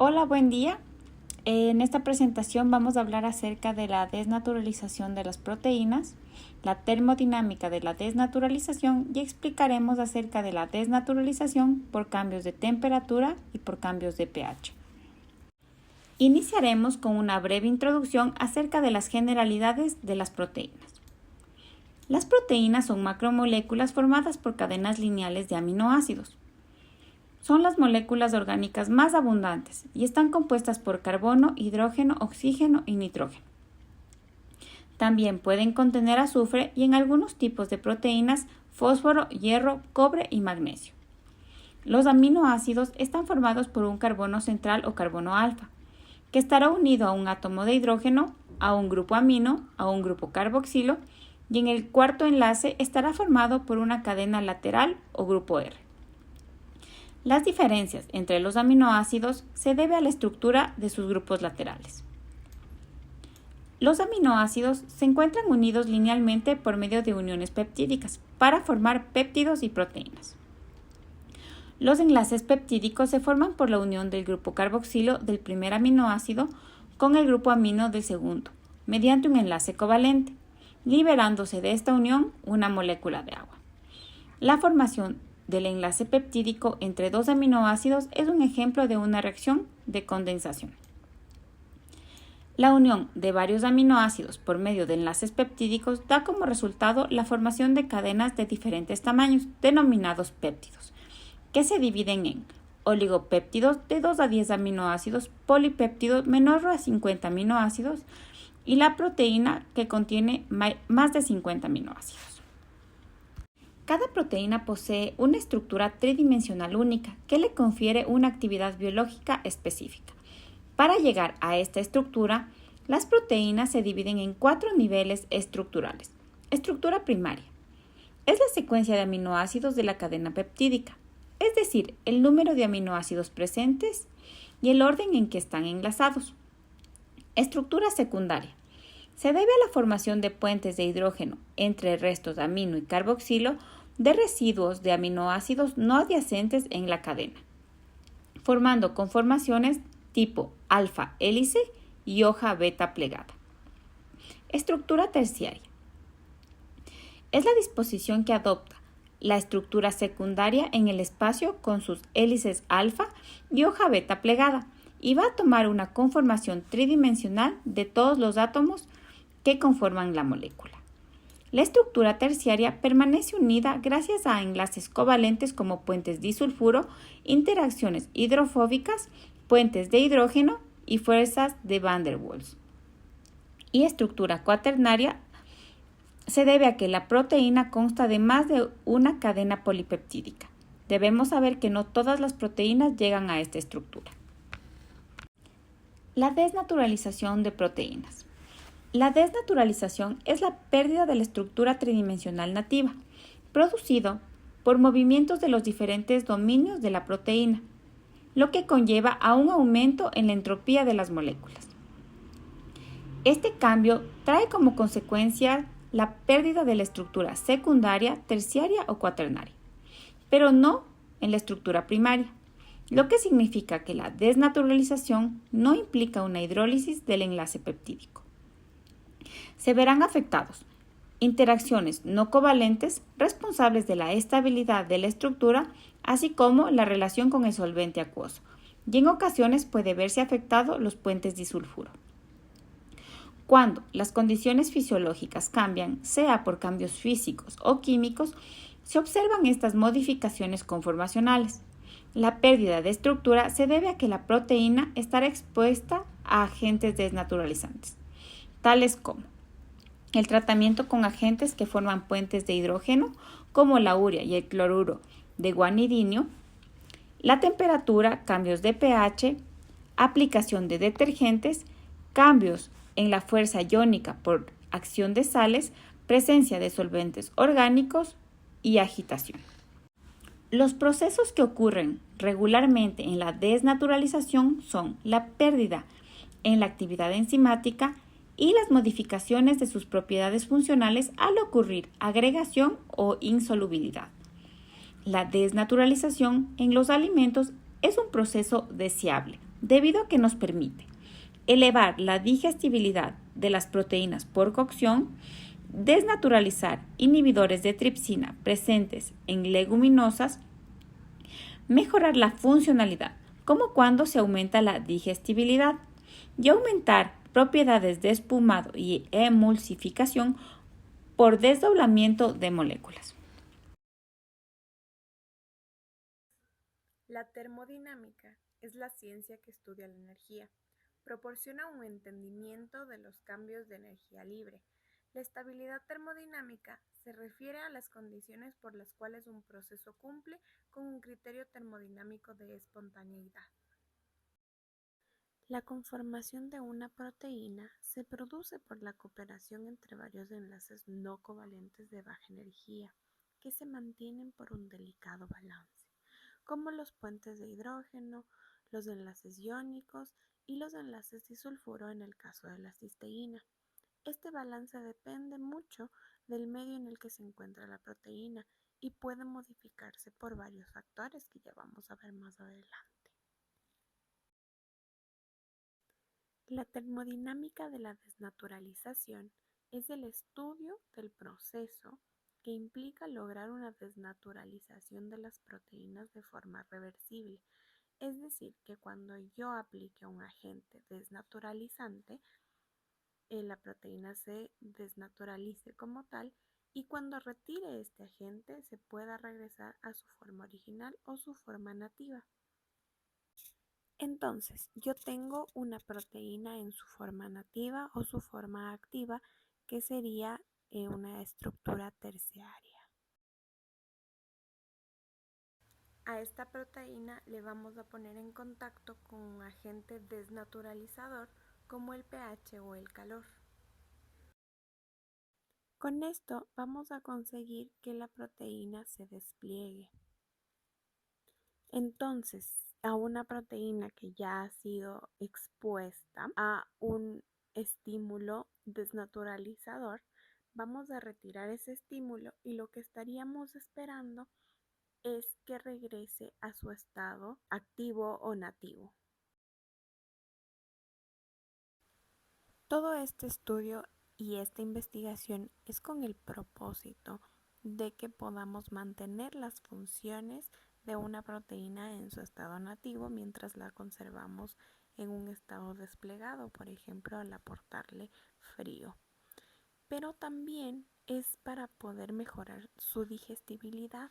Hola, buen día. En esta presentación vamos a hablar acerca de la desnaturalización de las proteínas, la termodinámica de la desnaturalización y explicaremos acerca de la desnaturalización por cambios de temperatura y por cambios de pH. Iniciaremos con una breve introducción acerca de las generalidades de las proteínas. Las proteínas son macromoléculas formadas por cadenas lineales de aminoácidos. Son las moléculas orgánicas más abundantes y están compuestas por carbono, hidrógeno, oxígeno y nitrógeno. También pueden contener azufre y en algunos tipos de proteínas fósforo, hierro, cobre y magnesio. Los aminoácidos están formados por un carbono central o carbono alfa, que estará unido a un átomo de hidrógeno, a un grupo amino, a un grupo carboxilo y en el cuarto enlace estará formado por una cadena lateral o grupo R. Las diferencias entre los aminoácidos se debe a la estructura de sus grupos laterales. Los aminoácidos se encuentran unidos linealmente por medio de uniones peptídicas para formar péptidos y proteínas. Los enlaces peptídicos se forman por la unión del grupo carboxilo del primer aminoácido con el grupo amino del segundo, mediante un enlace covalente, liberándose de esta unión una molécula de agua. La formación del enlace peptídico entre dos aminoácidos es un ejemplo de una reacción de condensación. La unión de varios aminoácidos por medio de enlaces peptídicos da como resultado la formación de cadenas de diferentes tamaños, denominados péptidos, que se dividen en oligopéptidos de 2 a 10 aminoácidos, polipéptidos menor a 50 aminoácidos y la proteína que contiene más de 50 aminoácidos. Cada proteína posee una estructura tridimensional única que le confiere una actividad biológica específica. Para llegar a esta estructura, las proteínas se dividen en 4 niveles estructurales. Estructura primaria. Es la secuencia de aminoácidos de la cadena peptídica, es decir, el número de aminoácidos presentes y el orden en que están enlazados. Estructura secundaria. Se debe a la formación de puentes de hidrógeno entre restos de amino y carboxilo de residuos de aminoácidos no adyacentes en la cadena, formando conformaciones tipo alfa hélice y hoja beta plegada. Estructura terciaria. Es la disposición que adopta la estructura secundaria en el espacio con sus hélices alfa y hoja beta plegada y va a tomar una conformación tridimensional de todos los átomos que conforman la molécula. La estructura terciaria permanece unida gracias a enlaces covalentes como puentes disulfuro, interacciones hidrofóbicas, puentes de hidrógeno y fuerzas de Van der Waals. Y estructura cuaternaria se debe a que la proteína consta de más de una cadena polipeptídica. Debemos saber que no todas las proteínas llegan a esta estructura. La desnaturalización de proteínas. La desnaturalización es la pérdida de la estructura tridimensional nativa, producido por movimientos de los diferentes dominios de la proteína, lo que conlleva a un aumento en la entropía de las moléculas. Este cambio trae como consecuencia la pérdida de la estructura secundaria, terciaria o cuaternaria, pero no en la estructura primaria, lo que significa que la desnaturalización no implica una hidrólisis del enlace peptídico. Se verán afectados interacciones no covalentes responsables de la estabilidad de la estructura, así como la relación con el solvente acuoso, y en ocasiones puede verse afectado los puentes disulfuro. Cuando las condiciones fisiológicas cambian, sea por cambios físicos o químicos, se observan estas modificaciones conformacionales. La pérdida de estructura se debe a que la proteína estará expuesta a agentes desnaturalizantes, tales como el tratamiento con agentes que forman puentes de hidrógeno, como la urea y el cloruro de guanidinio, la temperatura, cambios de pH, aplicación de detergentes, cambios en la fuerza iónica por acción de sales, presencia de solventes orgánicos y agitación. Los procesos que ocurren regularmente en la desnaturalización son la pérdida en la actividad enzimática y las modificaciones de sus propiedades funcionales al ocurrir agregación o insolubilidad. La desnaturalización en los alimentos es un proceso deseable, debido a que nos permite elevar la digestibilidad de las proteínas por cocción, desnaturalizar inhibidores de tripsina presentes en leguminosas, mejorar la funcionalidad, como cuando se aumenta la digestibilidad, y aumentar propiedades de espumado y emulsificación por desdoblamiento de moléculas. La termodinámica es la ciencia que estudia la energía. Proporciona un entendimiento de los cambios de energía libre. La estabilidad termodinámica se refiere a las condiciones por las cuales un proceso cumple con un criterio termodinámico de espontaneidad. La conformación de una proteína se produce por la cooperación entre varios enlaces no covalentes de baja energía que se mantienen por un delicado balance, como los puentes de hidrógeno, los enlaces iónicos y los enlaces disulfuro en el caso de la cisteína. Este balance depende mucho del medio en el que se encuentra la proteína y puede modificarse por varios factores que ya vamos a ver más adelante. La termodinámica de la desnaturalización es el estudio del proceso que implica lograr una desnaturalización de las proteínas de forma reversible. Es decir, que cuando yo aplique un agente desnaturalizante, la proteína se desnaturalice como tal y cuando retire este agente se pueda regresar a su forma original o su forma nativa. Entonces, yo tengo una proteína en su forma nativa o su forma activa, que sería una estructura terciaria. A esta proteína le vamos a poner en contacto con un agente desnaturalizador como el pH o el calor. Con esto vamos a conseguir que la proteína se despliegue. Entonces, a una proteína que ya ha sido expuesta a un estímulo desnaturalizador, vamos a retirar ese estímulo y lo que estaríamos esperando es que regrese a su estado activo o nativo. Todo este estudio y esta investigación es con el propósito de que podamos mantener las funciones de una proteína en su estado nativo mientras la conservamos en un estado desplegado, por ejemplo, al aportarle frío. Pero también es para poder mejorar su digestibilidad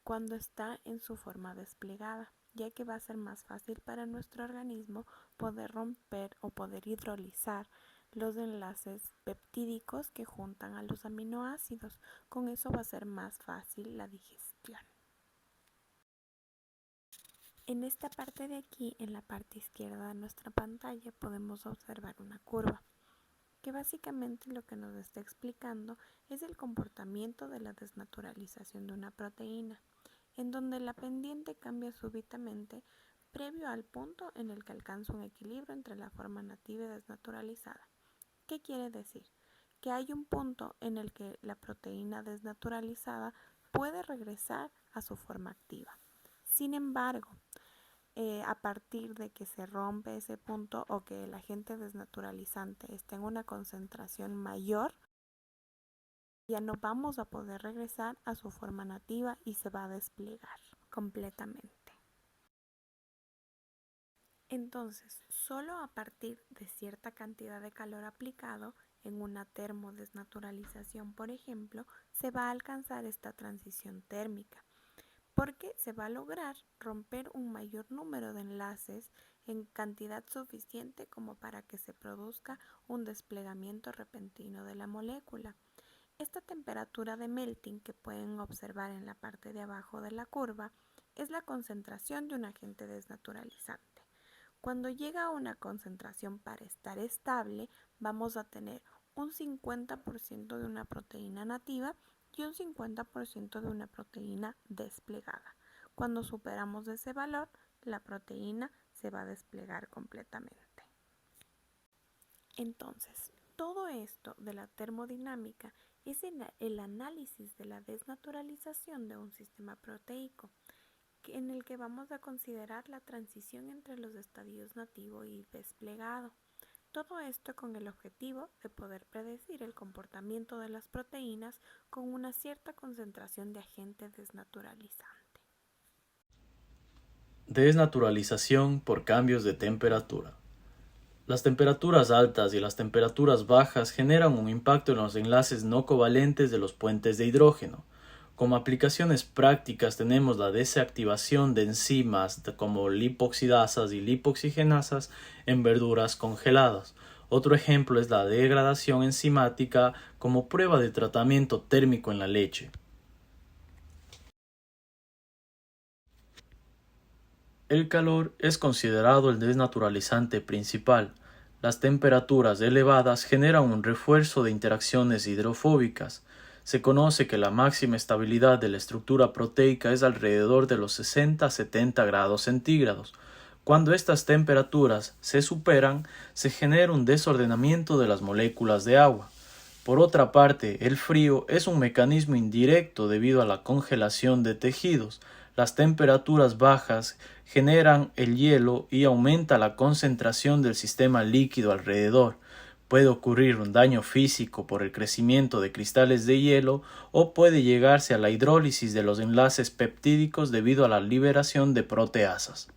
cuando está en su forma desplegada, ya que va a ser más fácil para nuestro organismo poder romper o poder hidrolizar los enlaces peptídicos que juntan a los aminoácidos. Con eso va a ser más fácil la digestión. En esta parte de aquí, en la parte izquierda de nuestra pantalla, podemos observar una curva que básicamente lo que nos está explicando es el comportamiento de la desnaturalización de una proteína, en donde la pendiente cambia súbitamente previo al punto en el que alcanza un equilibrio entre la forma nativa y desnaturalizada. ¿Qué quiere decir? Que hay un punto en el que la proteína desnaturalizada puede regresar a su forma activa. Sin embargo, a partir de que se rompe ese punto o que el agente desnaturalizante esté en una concentración mayor, ya no vamos a poder regresar a su forma nativa y se va a desplegar completamente. Entonces, solo a partir de cierta cantidad de calor aplicado en una termodesnaturalización, por ejemplo, se va a alcanzar esta transición térmica, porque se va a lograr romper un mayor número de enlaces en cantidad suficiente como para que se produzca un desplegamiento repentino de la molécula. Esta temperatura de melting que pueden observar en la parte de abajo de la curva es la concentración de un agente desnaturalizante. Cuando llega a una concentración para estar estable, vamos a tener un 50% de una proteína nativa y un 50% de una proteína desplegada. Cuando superamos ese valor, la proteína se va a desplegar completamente. Entonces, todo esto de la termodinámica es el análisis de la desnaturalización de un sistema proteico. en el que vamos a considerar la transición entre los estadios nativo y desplegado. Todo esto con el objetivo de poder predecir el comportamiento de las proteínas con una cierta concentración de agente desnaturalizante. Desnaturalización por cambios de temperatura. Las temperaturas altas y las temperaturas bajas generan un impacto en los enlaces no covalentes de los puentes de hidrógeno. Como aplicaciones prácticas tenemos la desactivación de enzimas como lipoxidasas y lipoxigenasas en verduras congeladas. Otro ejemplo es la degradación enzimática como prueba de tratamiento térmico en la leche. El calor es considerado el desnaturalizante principal. Las temperaturas elevadas generan un refuerzo de interacciones hidrofóbicas. Se conoce que la máxima estabilidad de la estructura proteica es alrededor de los 60 a 70 grados centígrados. Cuando estas temperaturas se superan, se genera un desordenamiento de las moléculas de agua. Por otra parte, el frío es un mecanismo indirecto debido a la congelación de tejidos. Las temperaturas bajas generan el hielo y aumenta la concentración del sistema líquido alrededor. Puede ocurrir un daño físico por el crecimiento de cristales de hielo o puede llegarse a la hidrólisis de los enlaces peptídicos debido a la liberación de proteasas.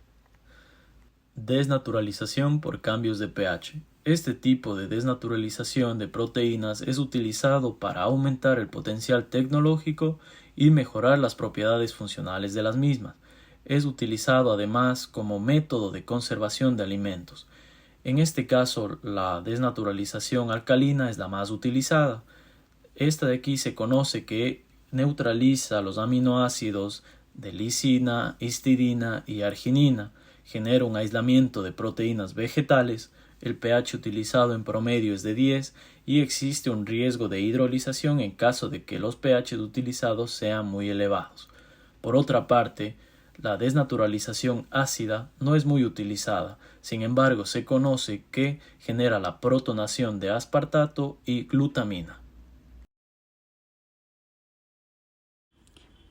Desnaturalización por cambios de pH. Este tipo de desnaturalización de proteínas es utilizado para aumentar el potencial tecnológico y mejorar las propiedades funcionales de las mismas. Es utilizado además como método de conservación de alimentos. En este caso, la desnaturalización alcalina es la más utilizada. Esta de aquí se conoce que neutraliza los aminoácidos de lisina, histidina y arginina, genera un aislamiento de proteínas vegetales, el pH utilizado en promedio es de 10 y existe un riesgo de hidrolización en caso de que los pH utilizados sean muy elevados. Por otra parte, la desnaturalización ácida no es muy utilizada, sin embargo se conoce que genera la protonación de aspartato y glutamina.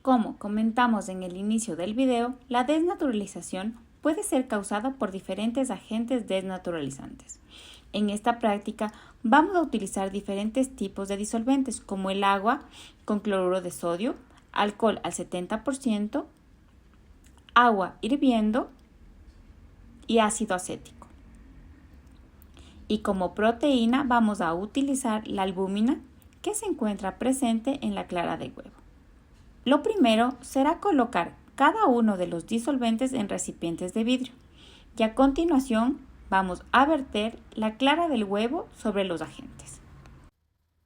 Como comentamos en el inicio del video, la desnaturalización puede ser causada por diferentes agentes desnaturalizantes. En esta práctica vamos a utilizar diferentes tipos de disolventes como el agua con cloruro de sodio, alcohol al 70%, agua hirviendo y ácido acético. Y como proteína vamos a utilizar la albúmina que se encuentra presente en la clara de huevo. Lo primero será colocar cada uno de los disolventes en recipientes de vidrio y a continuación vamos a verter la clara del huevo sobre los agentes.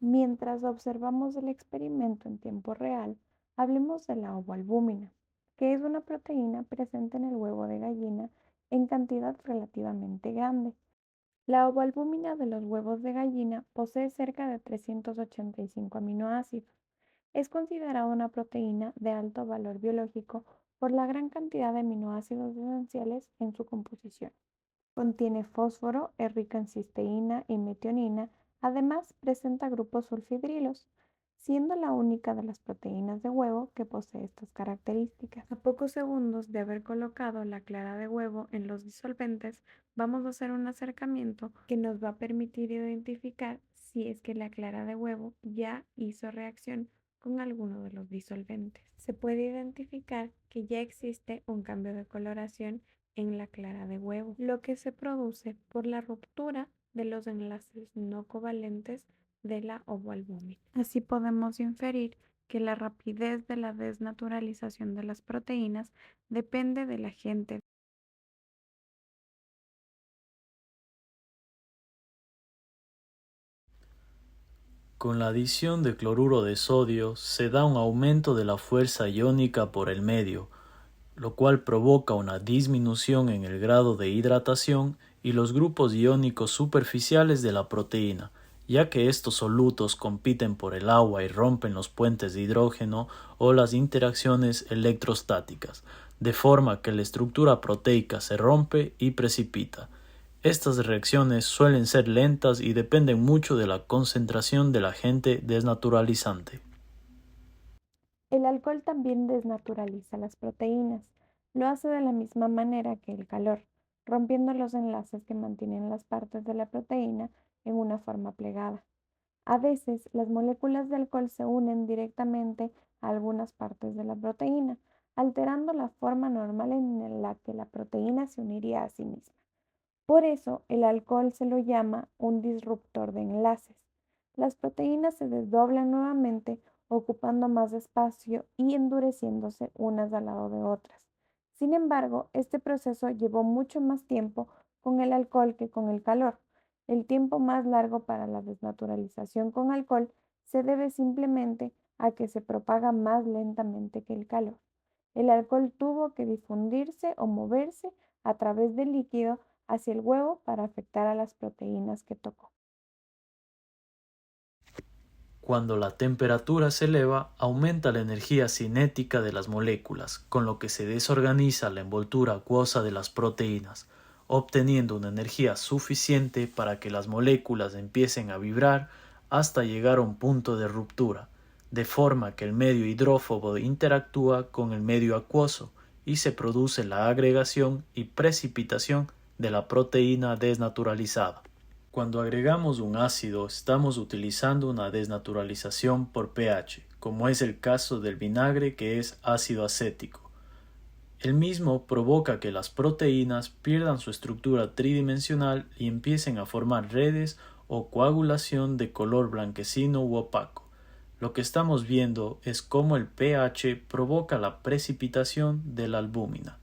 Mientras observamos el experimento en tiempo real, hablemos de la ovoalbúmina, que es una proteína presente en el huevo de gallina en cantidad relativamente grande. La ovoalbúmina de los huevos de gallina posee cerca de 385 aminoácidos. Es considerada una proteína de alto valor biológico por la gran cantidad de aminoácidos esenciales en su composición. Contiene fósforo, es rica en cisteína y metionina, además presenta grupos sulfidrilos, siendo la única de las proteínas de huevo que posee estas características. A pocos segundos de haber colocado la clara de huevo en los disolventes, vamos a hacer un acercamiento que nos va a permitir identificar si es que la clara de huevo ya hizo reacción con alguno de los disolventes. Se puede identificar que ya existe un cambio de coloración en la clara de huevo, lo que se produce por la ruptura de los enlaces no covalentes de la ovoalbúmina. Así podemos inferir que la rapidez de la desnaturalización de las proteínas depende del agente. Con la adición de cloruro de sodio se da un aumento de la fuerza iónica por el medio, lo cual provoca una disminución en el grado de hidratación y los grupos iónicos superficiales de la proteína, ya que estos solutos compiten por el agua y rompen los puentes de hidrógeno o las interacciones electrostáticas, de forma que la estructura proteica se rompe y precipita. Estas reacciones suelen ser lentas y dependen mucho de la concentración del agente desnaturalizante. El alcohol también desnaturaliza las proteínas. Lo hace de la misma manera que el calor, rompiendo los enlaces que mantienen las partes de la proteína en una forma plegada. A veces, las moléculas de alcohol se unen directamente a algunas partes de la proteína, alterando la forma normal en la que la proteína se uniría a sí misma. Por eso, el alcohol se lo llama un disruptor de enlaces. Las proteínas se desdoblan nuevamente, ocupando más espacio y endureciéndose unas al lado de otras. Sin embargo, este proceso llevó mucho más tiempo con el alcohol que con el calor. El tiempo más largo para la desnaturalización con alcohol se debe simplemente a que se propaga más lentamente que el calor. El alcohol tuvo que difundirse o moverse a través del líquido hacia el huevo para afectar a las proteínas que tocó. Cuando la temperatura se eleva, aumenta la energía cinética de las moléculas, con lo que se desorganiza la envoltura acuosa de las proteínas, obteniendo una energía suficiente para que las moléculas empiecen a vibrar hasta llegar a un punto de ruptura, de forma que el medio hidrófobo interactúa con el medio acuoso y se produce la agregación y precipitación de la proteína desnaturalizada. Cuando agregamos un ácido, estamos utilizando una desnaturalización por pH, como es el caso del vinagre, que es ácido acético. El mismo provoca que las proteínas pierdan su estructura tridimensional y empiecen a formar redes o coagulación de color blanquecino u opaco. Lo que estamos viendo es cómo el pH provoca la precipitación de la albúmina.